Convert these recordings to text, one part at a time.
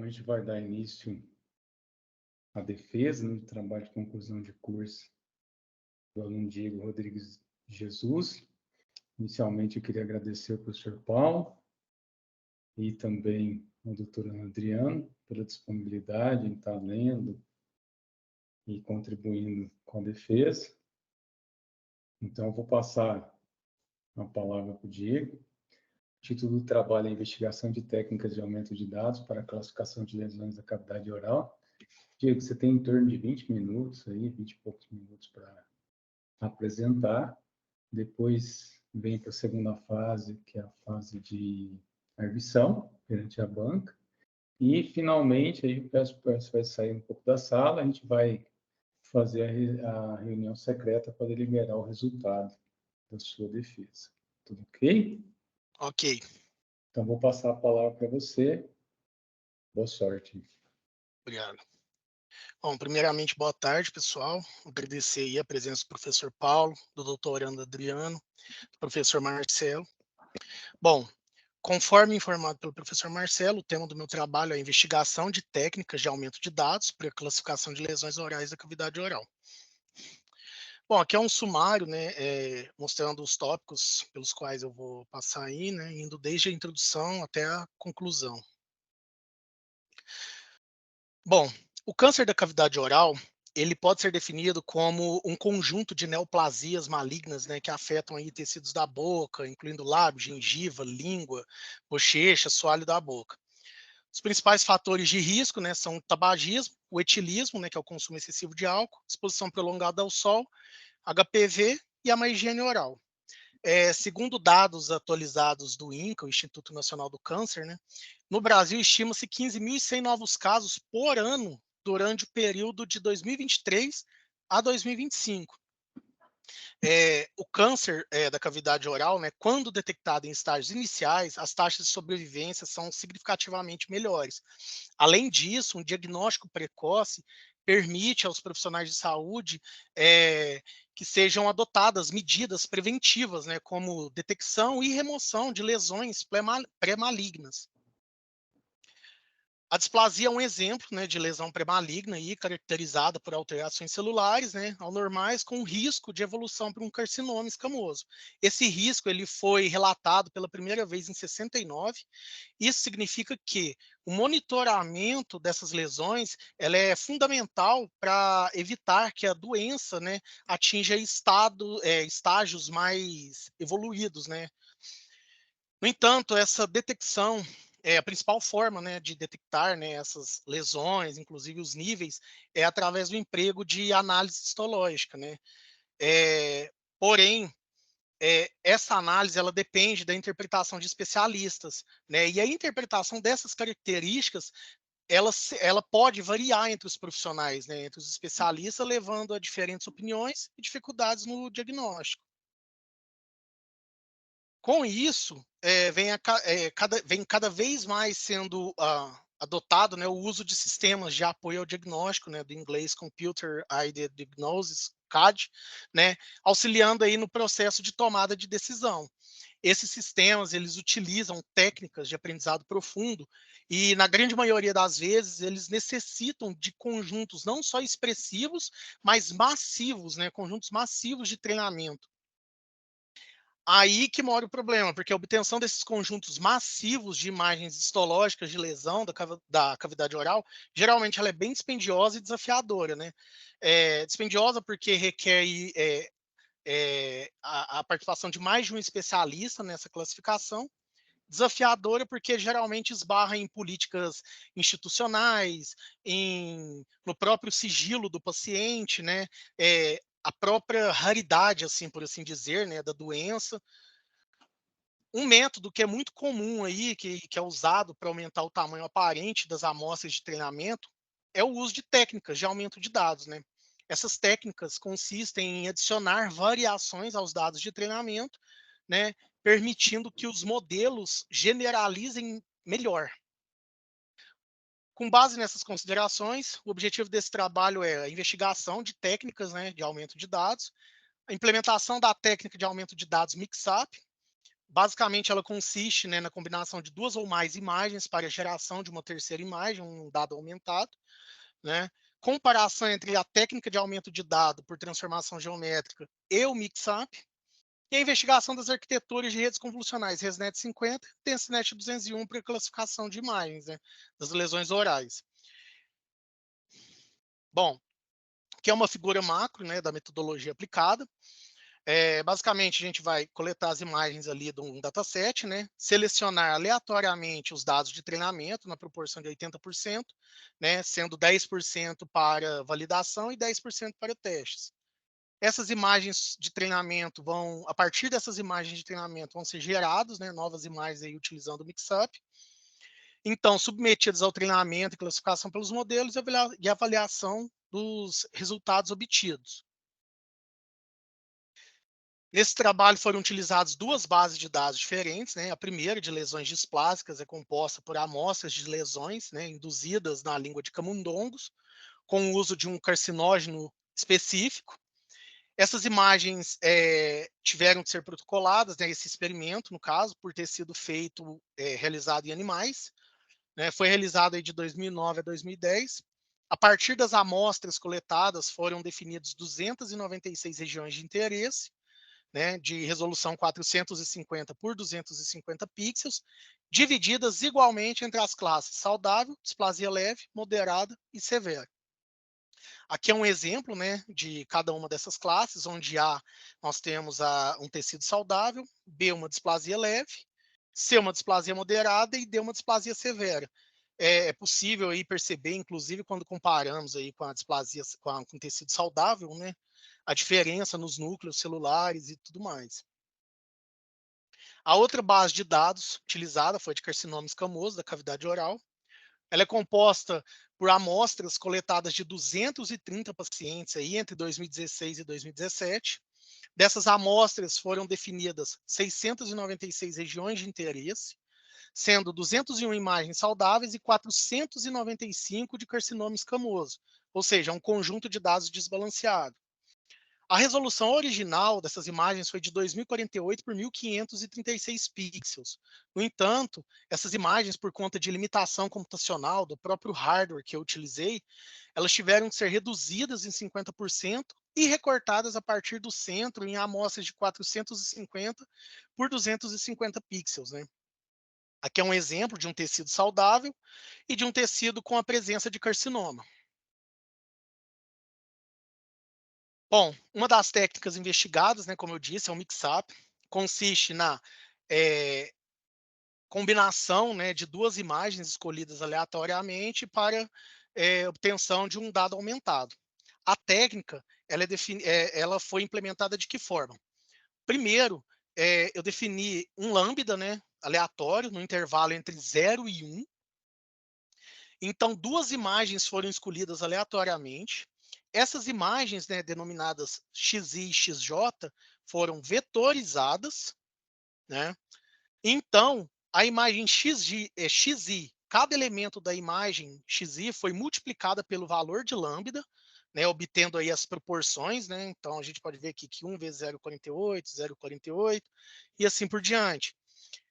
a gente vai dar início à defesa, né, do trabalho de conclusão de curso do aluno Diego Rodrigues Jesus. Inicialmente, eu queria agradecer ao professor Paulo e também ao doutor Adriano pela disponibilidade em estar lendo e contribuindo com a defesa. Então, eu vou passar a palavra para o Diego. O título do trabalho é Investigação de Técnicas de Aumento de Dados para a Classificação de Lesões da Cavidade Oral. Diego, você tem em torno de 20 minutos, aí, 20 e poucos minutos para apresentar. Depois vem para a segunda fase, que é a fase de arguição perante a banca. E, finalmente, aí eu peço para você sair um pouco da sala, a gente vai fazer a reunião secreta para deliberar o resultado da sua defesa. Tudo ok? Ok. Então, vou passar a palavra para você. Boa sorte. Obrigado. Bom, primeiramente, boa tarde, pessoal. Agradecer aí a presença do professor Paulo, do doutor Adriano, do professor Marcelo. Bom, conforme informado pelo professor Marcelo, o tema do meu trabalho é a investigação de técnicas de aumento de dados para a classificação de lesões orais da cavidade oral. Bom, aqui é um sumário, né, mostrando os tópicos pelos quais eu vou passar aí, né, indo desde a introdução até a conclusão. Bom, o câncer da cavidade oral, ele pode ser definido como um conjunto de neoplasias malignas, né, que afetam aí tecidos da boca, incluindo lábio, gengiva, língua, bochecha, soalho da boca. Os principais fatores de risco, né, são o tabagismo, o etilismo, né, que é o consumo excessivo de álcool, exposição prolongada ao sol, HPV e a má higiene oral. Segundo dados atualizados do INCA, o Instituto Nacional do Câncer, né, no Brasil estima-se 15.100 novos casos por ano durante o período de 2023 a 2025. O câncer da cavidade oral, né, quando detectado em estágios iniciais, as taxas de sobrevivência são significativamente melhores. Além disso, um diagnóstico precoce permite aos profissionais de saúde que sejam adotadas medidas preventivas, né, como detecção e remoção de lesões pré-malignas. A displasia é um exemplo, né, de lesão pré-maligna e caracterizada por alterações celulares, né, anormais com risco de evolução para um carcinoma escamoso. Esse risco ele foi relatado pela primeira vez em 69. Isso significa que o monitoramento dessas lesões ela é fundamental para evitar que a doença, né, atinja estágios mais evoluídos, né. No entanto, essa detecção é a principal forma, né, de detectar, né, essas lesões, inclusive os níveis, é através do emprego de análise histológica, né. Porém, essa análise ela depende da interpretação de especialistas, né, e a interpretação dessas características ela pode variar entre os profissionais, né, entre os especialistas, levando a diferentes opiniões e dificuldades no diagnóstico. Com isso, vem cada vez mais sendo adotado, né, o uso de sistemas de apoio ao diagnóstico, né, do inglês Computer Aided Diagnosis, CAD, né, auxiliando aí no processo de tomada de decisão. Esses sistemas, eles utilizam técnicas de aprendizado profundo e, na grande maioria das vezes, eles necessitam de conjuntos não só expressivos, mas massivos, né, conjuntos massivos de treinamento. Aí que mora o problema, porque a obtenção desses conjuntos massivos de imagens histológicas de lesão da cavidade oral, geralmente ela é bem dispendiosa e desafiadora, né? Dispendiosa porque requer a participação de mais de um especialista nessa classificação, desafiadora porque geralmente esbarra em políticas institucionais, no próprio sigilo do paciente, né? A própria raridade, assim por assim dizer, né, da doença. Um método que é muito comum aí, que é usado para aumentar o tamanho aparente das amostras de treinamento, é o uso de técnicas de aumento de dados, né? Essas técnicas consistem em adicionar variações aos dados de treinamento, né, permitindo que os modelos generalizem melhor. Com base nessas considerações, o objetivo desse trabalho é a investigação de técnicas, né, de aumento de dados, a implementação da técnica de aumento de dados mix-up, Basicamente, ela consiste, né, na combinação de 2 ou mais imagens para a geração de uma terceira imagem, um dado aumentado, né? Comparação entre a técnica de aumento de dado por transformação geométrica e o mix-up, e a investigação das arquiteturas de redes convolucionais ResNet 50 e DenseNet 201 para classificação de imagens, né, das lesões orais. Bom, que é uma figura macro, né, da metodologia aplicada. Basicamente, a gente vai coletar as imagens ali de um dataset, né, selecionar aleatoriamente os dados de treinamento na proporção de 80%, né, sendo 10% para validação e 10% para testes. Essas imagens de treinamento a partir dessas imagens de treinamento, vão ser geradas, né, novas imagens aí utilizando o Mixup. Então, submetidas ao treinamento e classificação pelos modelos e avaliação dos resultados obtidos. Nesse trabalho foram utilizadas 2 bases de dados diferentes, né? A primeira, de lesões displásicas, é composta por amostras de lesões, né, induzidas na língua de camundongos, com o uso de um carcinógeno específico. Essas imagens tiveram que ser protocoladas, né, esse experimento, no caso, por ter sido feito, realizado em animais, né? Foi realizado aí de 2009 a 2010. A partir das amostras coletadas, foram definidas 296 regiões de interesse, né, de resolução 450 por 250 pixels, divididas igualmente entre as classes saudável, displasia leve, moderada e severa. Aqui é um exemplo, né, de cada uma dessas classes, onde A nós temos um tecido saudável, B uma displasia leve, C uma displasia moderada e D uma displasia severa. É possível aí perceber, inclusive quando comparamos aí com a displasia com tecido saudável, né, a diferença nos núcleos celulares e tudo mais. A outra base de dados utilizada foi de carcinoma escamoso da cavidade oral. Ela é composta por amostras coletadas de 230 pacientes aí entre 2016 e 2017. Dessas amostras foram definidas 696 regiões de interesse, sendo 201 imagens saudáveis e 495 de carcinoma escamoso, ou seja, um conjunto de dados desbalanceado. A resolução original dessas imagens foi de 2048 por 1536 pixels. No entanto, essas imagens, por conta de limitação computacional do próprio hardware que eu utilizei, elas tiveram que ser reduzidas em 50% e recortadas a partir do centro em amostras de 450 por 250 pixels, né? Aqui é um exemplo de um tecido saudável e de um tecido com a presença de carcinoma. Bom, uma das técnicas investigadas, né, como eu disse, é o mix-up, consiste na combinação, né, de 2 imagens escolhidas aleatoriamente para obtenção de um dado aumentado. A técnica, ela foi implementada de que forma? Primeiro, eu defini um lambda, né, aleatório, no intervalo entre 0 e 1. Então, 2 imagens foram escolhidas aleatoriamente. Essas imagens, né, denominadas XI e XJ, foram vetorizadas, né? Então, a imagem XI, cada elemento da imagem XI foi multiplicada pelo valor de lambda, né, obtendo aí as proporções, né? Então, a gente pode ver aqui que 1 vezes 0,48, 0,48 e assim por diante.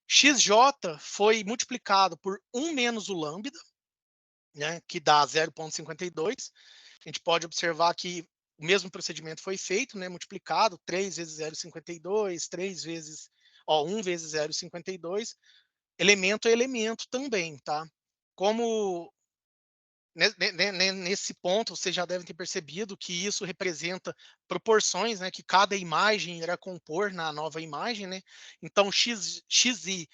XJ foi multiplicado por 1 menos o lambda, né, que dá 0,52. A gente pode observar que o mesmo procedimento foi feito, né, multiplicado 3 vezes 0,52, 3 vezes, 1 vezes 0,52, elemento é elemento também, tá? Como nesse ponto, vocês já devem ter percebido que isso representa proporções, né, que cada imagem irá compor na nova imagem, né? Então, XI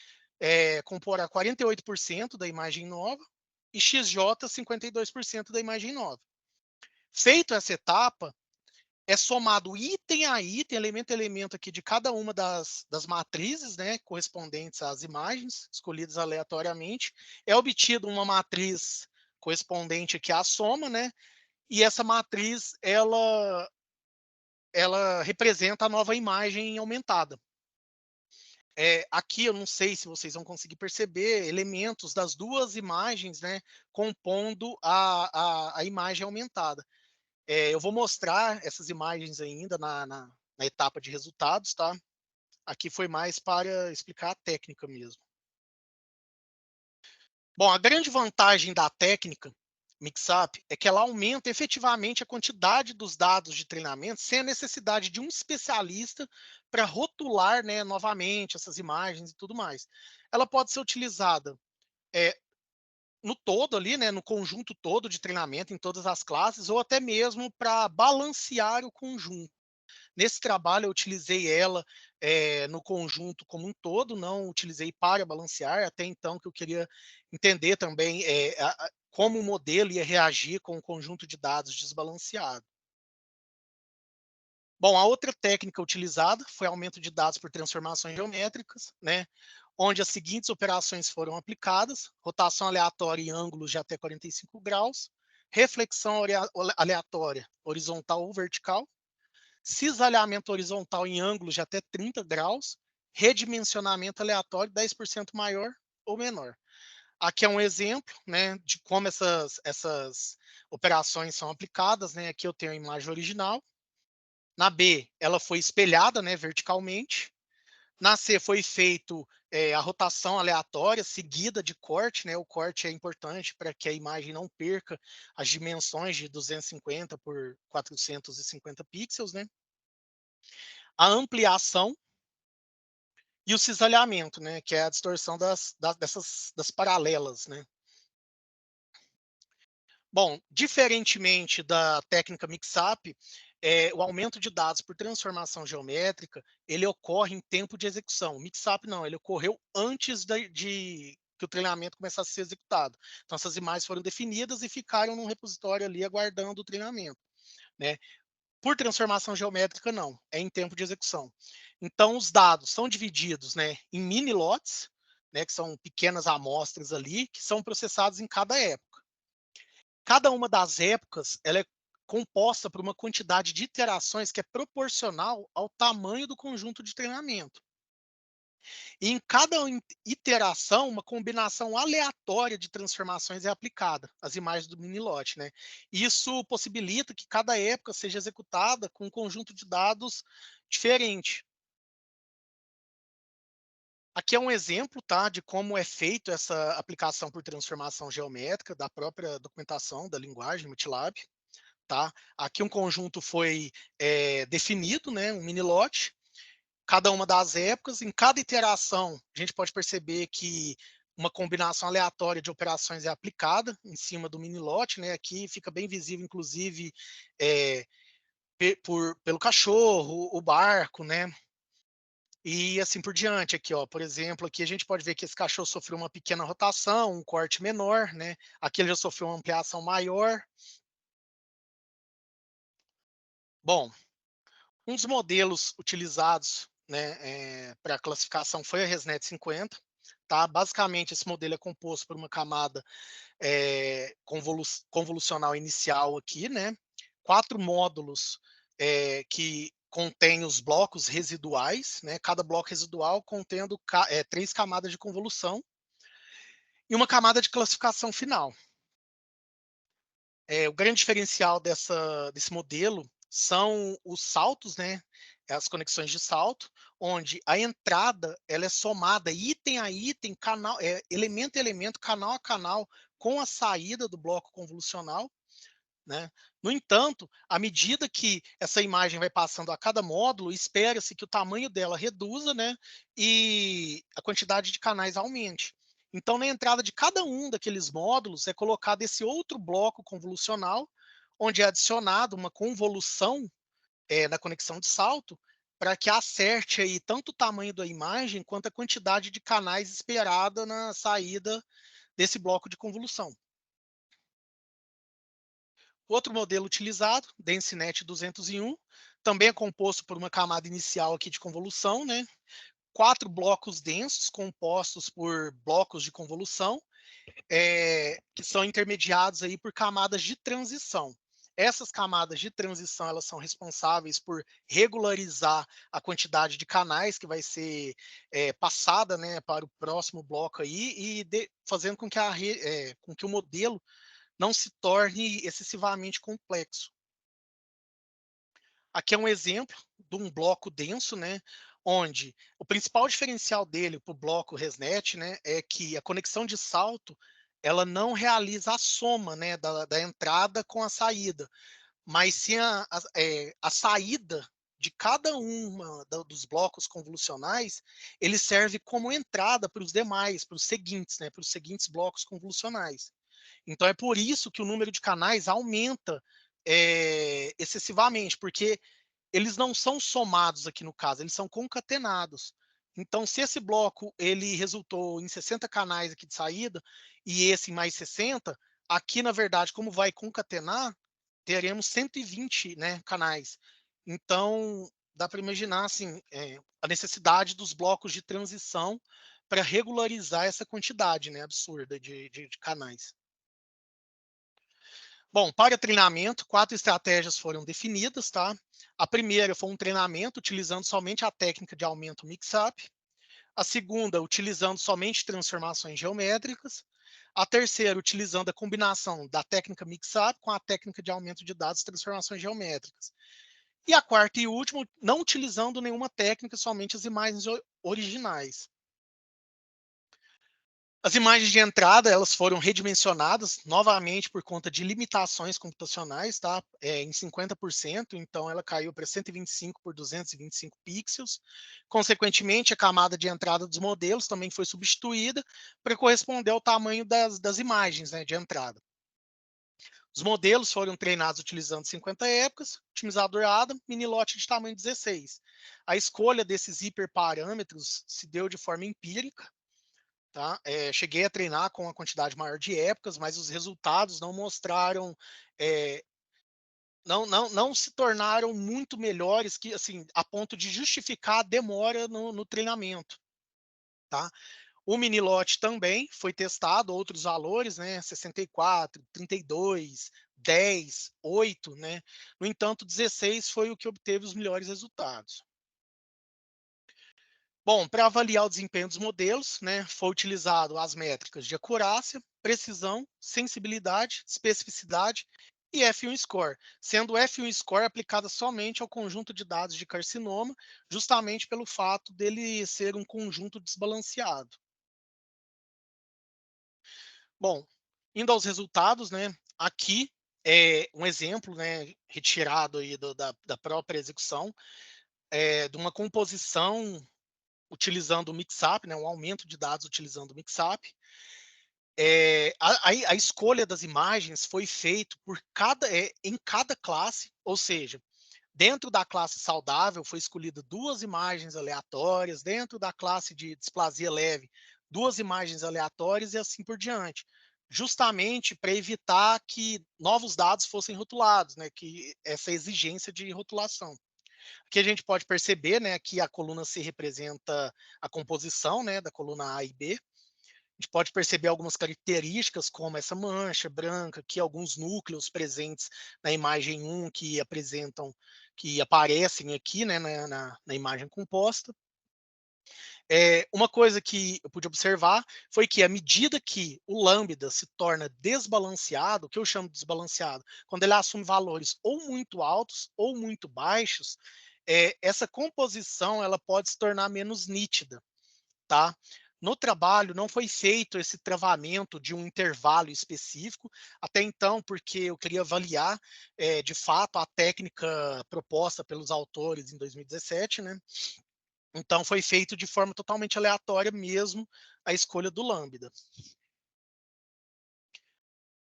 comporá 48% da imagem nova e XJ 52% da imagem nova. Feito essa etapa, é somado item a item, elemento a elemento aqui de cada uma das matrizes, né, correspondentes às imagens, escolhidas aleatoriamente. É obtido uma matriz correspondente aqui à soma, né, e essa matriz, ela representa a nova imagem aumentada. Aqui eu não sei se vocês vão conseguir perceber elementos das 2 imagens, né, compondo a imagem aumentada. Eu vou mostrar essas imagens ainda na etapa de resultados, tá? Aqui foi mais para explicar a técnica mesmo. Bom, a grande vantagem da técnica Mixup é que ela aumenta efetivamente a quantidade dos dados de treinamento sem a necessidade de um especialista para rotular, né, novamente essas imagens e tudo mais. Ela pode ser utilizada é, no todo ali, né, no conjunto todo de treinamento em todas as classes, ou até mesmo para balancear o conjunto. Nesse trabalho eu utilizei ela no conjunto como um todo, não utilizei para balancear, até então que eu queria entender também como o modelo ia reagir com um conjunto de dados desbalanceado. Bom, a outra técnica utilizada foi aumento de dados por transformações geométricas, né, onde as seguintes operações foram aplicadas: rotação aleatória em ângulos de até 45 graus, reflexão aleatória horizontal ou vertical, cisalhamento horizontal em ângulos de até 30 graus, redimensionamento aleatório 10% maior ou menor. Aqui é um exemplo, né, de como essas operações são aplicadas, né? Aqui eu tenho a imagem original. Na B, ela foi espelhada, né, verticalmente. Na C foi feito a rotação aleatória seguida de corte, né? O corte é importante para que a imagem não perca as dimensões de 250 por 450 pixels, né? A ampliação e o cisalhamento, né, que é a distorção das paralelas, né. Bom, diferentemente da técnica Mixup, o aumento de dados por transformação geométrica, ele ocorre em tempo de execução. O Mixup não, ele ocorreu antes de que o treinamento começasse a ser executado. Então essas imagens foram definidas e ficaram num repositório ali aguardando o treinamento, né. Por transformação geométrica, não, é em tempo de execução. Então, os dados são divididos, né, em mini lotes, né, que são pequenas amostras ali, que são processados em cada época. Cada uma das épocas, ela é composta por uma quantidade de iterações que é proporcional ao tamanho do conjunto de treinamento. E em cada iteração, uma combinação aleatória de transformações é aplicada às imagens do mini lote, né? Isso possibilita que cada época seja executada com um conjunto de dados diferente. Aqui é um exemplo, tá, de como é feito essa aplicação por transformação geométrica da própria documentação da linguagem MATLAB, tá? Aqui um conjunto foi definido, né, um mini lote, cada uma das épocas. Em cada iteração, a gente pode perceber que uma combinação aleatória de operações é aplicada em cima do mini lote, né? Aqui fica bem visível, inclusive, é, pelo cachorro, o barco, né? E assim por diante. Aqui, ó, por exemplo, aqui a gente pode ver que esse cachorro sofreu uma pequena rotação, um corte menor, né? Aqui ele já sofreu uma ampliação maior. Bom, um dos modelos utilizados, né, para classificação foi a ResNet 50. Tá? Basicamente, esse modelo é composto por uma camada convolucional inicial aqui, né? 4 módulos que contêm os blocos residuais, né? Cada bloco residual contendo 3 camadas de convolução e uma camada de classificação final. O grande diferencial desse modelo são os saltos, né? As conexões de salto, onde a entrada ela é somada item a item, elemento a elemento, canal a canal, com a saída do bloco convolucional, né? No entanto, à medida que essa imagem vai passando a cada módulo, espera-se que o tamanho dela reduza, né? E a quantidade de canais aumente. Então, na entrada de cada um daqueles módulos é colocado esse outro bloco convolucional, onde é adicionado uma convolução na conexão de salto, para que acerte aí tanto o tamanho da imagem quanto a quantidade de canais esperada na saída desse bloco de convolução. Outro modelo utilizado, DenseNet 201, também é composto por uma camada inicial aqui de convolução, né? 4 blocos densos compostos por blocos de convolução, que são intermediados aí por camadas de transição. Essas camadas de transição elas são responsáveis por regularizar a quantidade de canais que vai ser passada, né, para o próximo bloco aí e fazendo com que, com que o modelo não se torne excessivamente complexo. Aqui é um exemplo de um bloco denso, né, onde o principal diferencial dele para o bloco ResNet, né, é que a conexão de salto ela não realiza a soma, né, da entrada com a saída, mas sim a saída de cada uma dos blocos convolucionais, ele serve como entrada para os demais, para os seguintes, né, para os seguintes blocos convolucionais. Então é por isso que o número de canais aumenta excessivamente, porque eles não são somados aqui no caso, eles são concatenados. Então, se esse bloco ele resultou em 60 canais aqui de saída e esse em mais 60, aqui na verdade, como vai concatenar, teremos 120, né, canais. Então, dá para imaginar assim, a necessidade dos blocos de transição para regularizar essa quantidade, né, absurda de canais. Bom, para treinamento, 4 estratégias foram definidas, tá? A primeira foi um treinamento utilizando somente a técnica de aumento mix-up. A segunda, utilizando somente transformações geométricas. A terceira, utilizando a combinação da técnica mix-up com a técnica de aumento de dados e transformações geométricas. E a quarta e última, não utilizando nenhuma técnica, somente as imagens originais. As imagens de entrada, elas foram redimensionadas novamente por conta de limitações computacionais, tá? Em 50%, então ela caiu para 125 por 225 pixels. Consequentemente, a camada de entrada dos modelos também foi substituída para corresponder ao tamanho das imagens, né, de entrada. Os modelos foram treinados utilizando 50 épocas, otimizador Adam, mini lote de tamanho 16. A escolha desses hiperparâmetros se deu de forma empírica, tá? Cheguei a treinar com uma quantidade maior de épocas, mas os resultados não mostraram, não se tornaram muito melhores que, assim, a ponto de justificar a demora no treinamento, tá? O mini lote também foi testado, outros valores, né? 64, 32, 10, 8, né? No entanto, 16 foi o que obteve os melhores resultados. Bom, para avaliar o desempenho dos modelos, né, foi utilizado as métricas de acurácia, precisão, sensibilidade, especificidade e F1 score, sendo o F1 score aplicada somente ao conjunto de dados de carcinoma, justamente pelo fato dele ser um conjunto desbalanceado. Bom, indo aos resultados, né, aqui é um exemplo, né, retirado aí da própria execução, de uma composição utilizando o mix-up, né, um aumento de dados utilizando o mix-up. A escolha das imagens foi feito em cada classe, ou seja, dentro da classe saudável foi escolhida 2 imagens aleatórias, dentro da classe de displasia leve, 2 imagens aleatórias e assim por diante, justamente para evitar que novos dados fossem rotulados, né, que essa exigência de rotulação. Aqui a gente pode perceber, né, que a coluna C representa a composição, né, da coluna A e B. A gente pode perceber algumas características, como essa mancha branca, aqui alguns núcleos presentes na imagem 1 que aparecem aqui, né, na imagem composta. Uma coisa que eu pude observar foi que à medida que o lambda se torna desbalanceado, o que eu chamo de desbalanceado, quando ele assume valores ou muito altos ou muito baixos, essa composição ela pode se tornar menos nítida, tá? No trabalho não foi feito esse travamento de um intervalo específico, até então, porque eu queria avaliar, de fato, a técnica proposta pelos autores em 2017, né? Então foi feito de forma totalmente aleatória mesmo a escolha do lambda.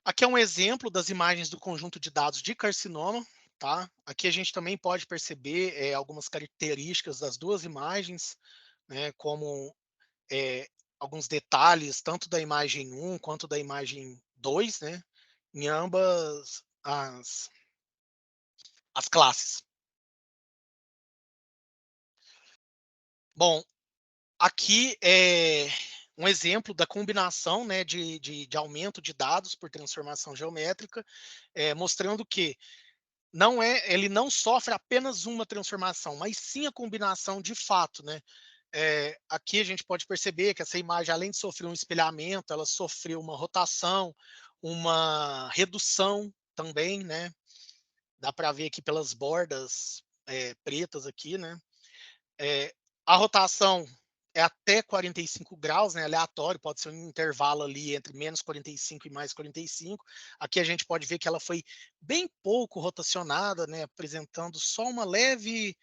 Aqui é um exemplo das imagens do conjunto de dados de carcinoma, tá? Aqui a gente também pode perceber algumas características das 2 imagens, né? Como alguns detalhes, tanto da imagem 1 quanto da imagem 2, né? Em ambas as classes. Bom, aqui é um exemplo da combinação, né, de aumento de dados por transformação geométrica, mostrando que ele não sofre apenas uma transformação, mas sim a combinação de fato, né? Aqui a gente pode perceber que essa imagem, além de sofrer um espelhamento, ela sofreu uma rotação, uma redução também, né? Dá para ver aqui pelas bordas pretas aqui, né? A rotação é até 45 graus, né, aleatório, pode ser um intervalo ali entre menos 45 e mais 45. Aqui a gente pode ver que ela foi bem pouco rotacionada, né, apresentando só uma leve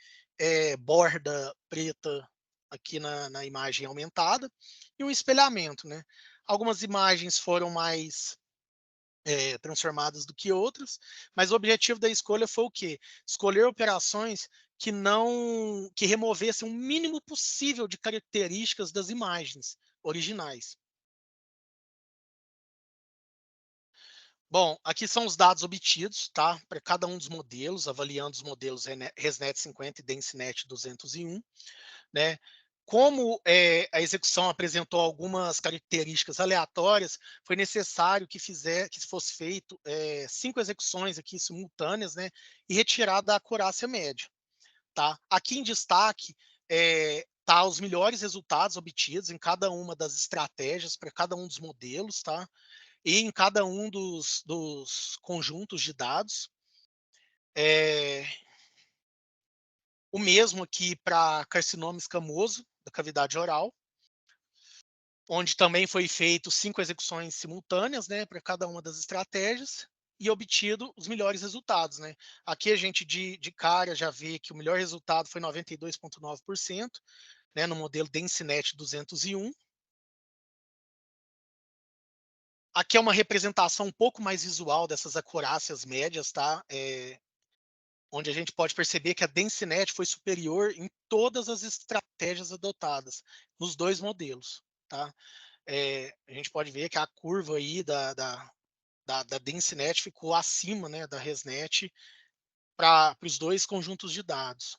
borda preta aqui na imagem aumentada e um espelhamento, né. Algumas imagens foram mais transformadas do que outras, mas o objetivo da escolha foi o quê? Escolher operações que removessem o mínimo possível de características das imagens originais. Bom, aqui são os dados obtidos, tá? Para cada um dos modelos, avaliando os modelos ResNet 50 e DenseNet 201, né? Como a execução apresentou algumas características aleatórias, foi necessário que fosse feito 5 execuções aqui simultâneas, né? E retirada a acurácia média, tá? Aqui em destaque tá os melhores resultados obtidos em cada uma das estratégias para cada um dos modelos, tá? E em cada um dos conjuntos de dados. É, o mesmo aqui para carcinoma escamoso da cavidade oral, onde também foi feito 5 execuções simultâneas, né, para cada uma das estratégias e obtido os melhores resultados, né. Aqui a gente de cara já vê que o melhor resultado foi 92,9%, né, no modelo DenseNet 201. Aqui é uma representação um pouco mais visual dessas acurácias médias, tá? Onde a gente pode perceber que a DenseNet foi superior em todas as estratégias adotadas, nos 2 modelos, tá? A gente pode ver que a curva aí da DenseNet ficou acima, né, da ResNet para os 2 conjuntos de dados.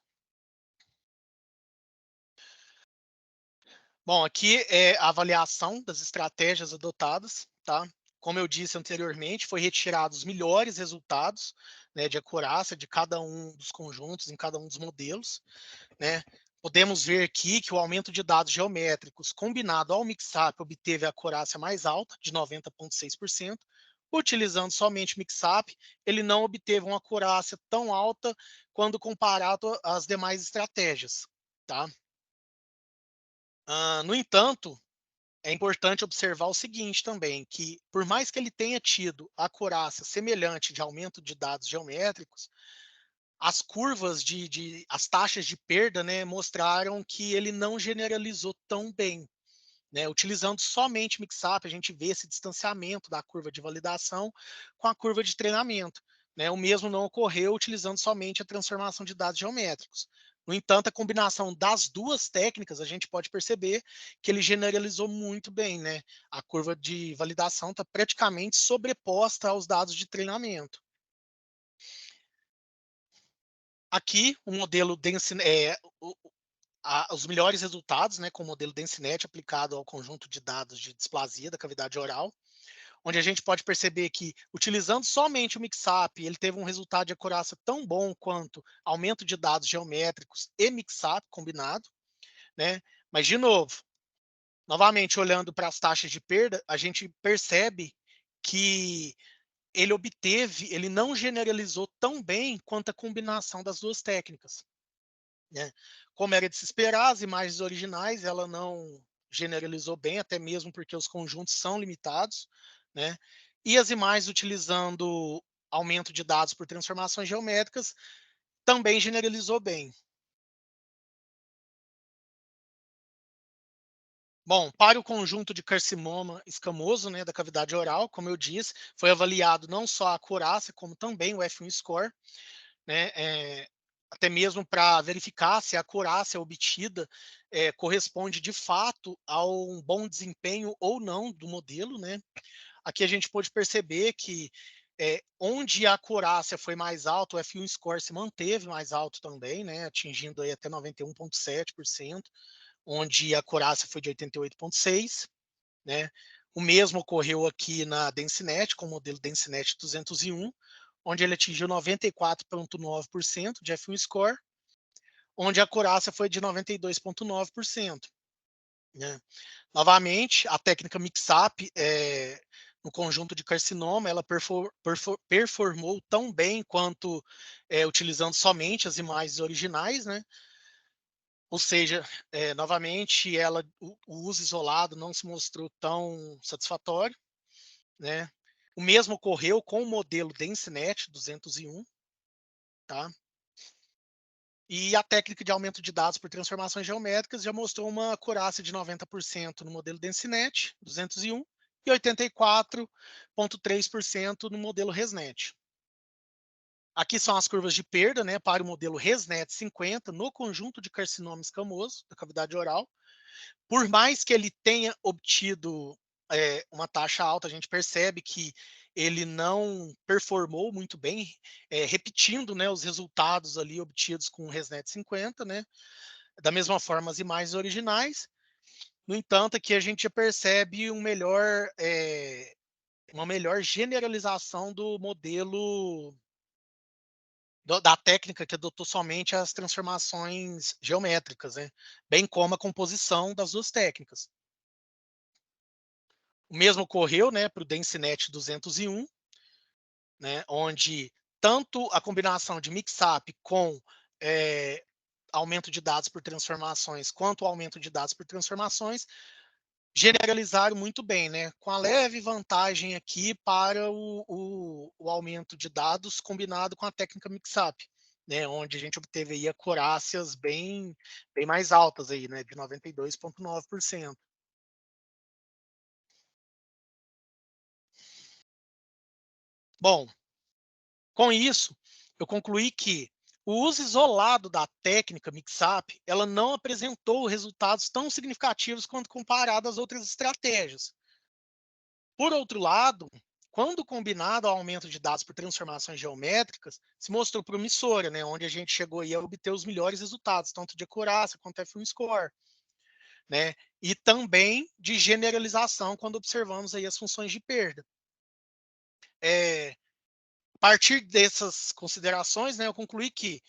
Bom, aqui é a avaliação das estratégias adotadas, tá? Como eu disse anteriormente, foi retirado os melhores resultados, né, de acurácia de cada um dos conjuntos em cada um dos modelos, né? Podemos ver aqui que o aumento de dados geométricos combinado ao mixup obteve a acurácia mais alta, de 90,6%. Utilizando somente mixup, ele não obteve uma acurácia tão alta quando comparado às demais estratégias, tá? No entanto, é importante observar o seguinte também, que por mais que ele tenha tido acurácia semelhante de aumento de dados geométricos, as curvas as taxas de perda, né, mostraram que ele não generalizou tão bem, né? Utilizando somente mixup, a gente vê esse distanciamento da curva de validação com a curva de treinamento, né? O mesmo não ocorreu utilizando somente a transformação de dados geométricos. No entanto, a combinação das duas técnicas, a gente pode perceber que ele generalizou muito bem, né? A curva de validação está praticamente sobreposta aos dados de treinamento. Aqui, o modelo os melhores resultados, né, com o modelo DenseNet aplicado ao conjunto de dados de displasia da cavidade oral, onde a gente pode perceber que, utilizando somente o mixup, ele teve um resultado de acurácia tão bom quanto aumento de dados geométricos e mixup combinado, né? Mas, de novo, novamente olhando para as taxas de perda, a gente percebe que ele não generalizou tão bem quanto a combinação das duas técnicas, né? Como era de se esperar, as imagens originais ela não generalizou bem, até mesmo porque os conjuntos são limitados, né? E as imagens utilizando aumento de dados por transformações geométricas também generalizou bem. Bom, para o conjunto de carcinoma escamoso, né, da cavidade oral, como eu disse, foi avaliado não só a acurácia, como também o F1 score, né, até mesmo para verificar se a acurácia obtida corresponde de fato a um bom desempenho ou não do modelo, né? Aqui a gente pôde perceber que onde a acurácia foi mais alta, o F1 score se manteve mais alto também, né? Atingindo aí até 91,7%, onde a acurácia foi de 88,6%, né? O mesmo ocorreu aqui na DenseNet, com o modelo DenseNet 201, onde ele atingiu 94,9% de F1 score, onde a acurácia foi de 92,9%. Né? Novamente, a técnica mix-up no conjunto de carcinoma, ela performou tão bem quanto utilizando somente as imagens originais, né? Ou seja, novamente, o uso isolado não se mostrou tão satisfatório, né? O mesmo ocorreu com o modelo DenseNet 201, tá? E a técnica de aumento de dados por transformações geométricas já mostrou uma acurácia de 90% no modelo DenseNet 201 e 84,3% no modelo ResNet. Aqui são as curvas de perda, né, para o modelo ResNet 50 no conjunto de carcinoma escamoso da cavidade oral. Por mais que ele tenha obtido uma taxa alta, a gente percebe que ele não performou muito bem, repetindo, né, os resultados ali obtidos com o ResNet 50, né, da mesma forma as imagens originais. No entanto, aqui a gente já percebe uma melhor generalização do modelo da técnica que adotou somente as transformações geométricas, né, bem como a composição das duas técnicas. O mesmo ocorreu, né, para o DenseNet 201, né, onde tanto a combinação de mix-up com aumento de dados por transformações, quanto o aumento de dados por transformações, generalizaram muito bem, né, com a leve vantagem aqui para o aumento de dados combinado com a técnica mix-up, né, onde a gente obteve aí acurácias bem mais altas aí, né, de 92,9%. Bom, com isso, eu concluí que o uso isolado da técnica mix-up, ela não apresentou resultados tão significativos quanto comparado às outras estratégias. Por outro lado, quando combinado ao aumento de dados por transformações geométricas, se mostrou promissora, né, onde a gente chegou aí a obter os melhores resultados, tanto de acurácia quanto F1 score, né, e também de generalização quando observamos aí as funções de perda. A partir dessas considerações, né, eu concluí que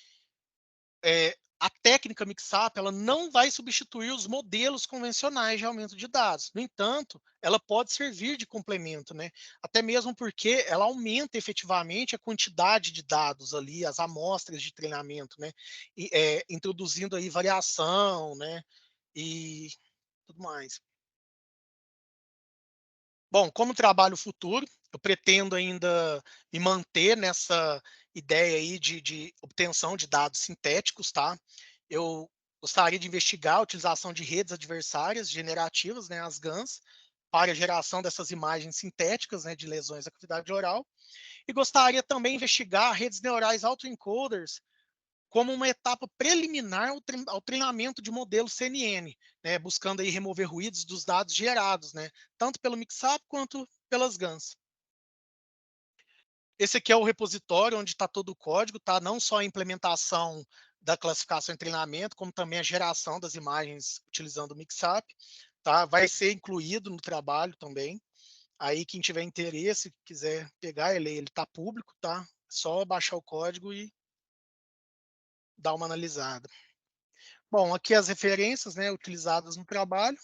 a técnica mix-up ela não vai substituir os modelos convencionais de aumento de dados. No entanto, ela pode servir de complemento, né? Até mesmo porque ela aumenta efetivamente a quantidade de dados ali, as amostras de treinamento, né? E, introduzindo aí variação, né? E tudo mais. Bom, como trabalho futuro, eu pretendo ainda me manter nessa ideia aí de obtenção de dados sintéticos, tá? Eu gostaria de investigar a utilização de redes adversárias generativas, né, as GANs, para a geração dessas imagens sintéticas, né, de lesões da cavidade oral. E gostaria também de investigar redes neurais autoencoders como uma etapa preliminar ao treinamento de modelos CNN, né, buscando aí remover ruídos dos dados gerados, né, tanto pelo Mixup quanto pelas GANs. Esse aqui é o repositório onde está todo o código, tá? Não só a implementação da classificação e treinamento, como também a geração das imagens utilizando o Mixup, tá? Vai ser incluído no trabalho também. Aí quem tiver interesse, quiser pegar ele está público, tá? Só baixar o código e dar uma analisada. Bom, aqui as referências, né, utilizadas no trabalho.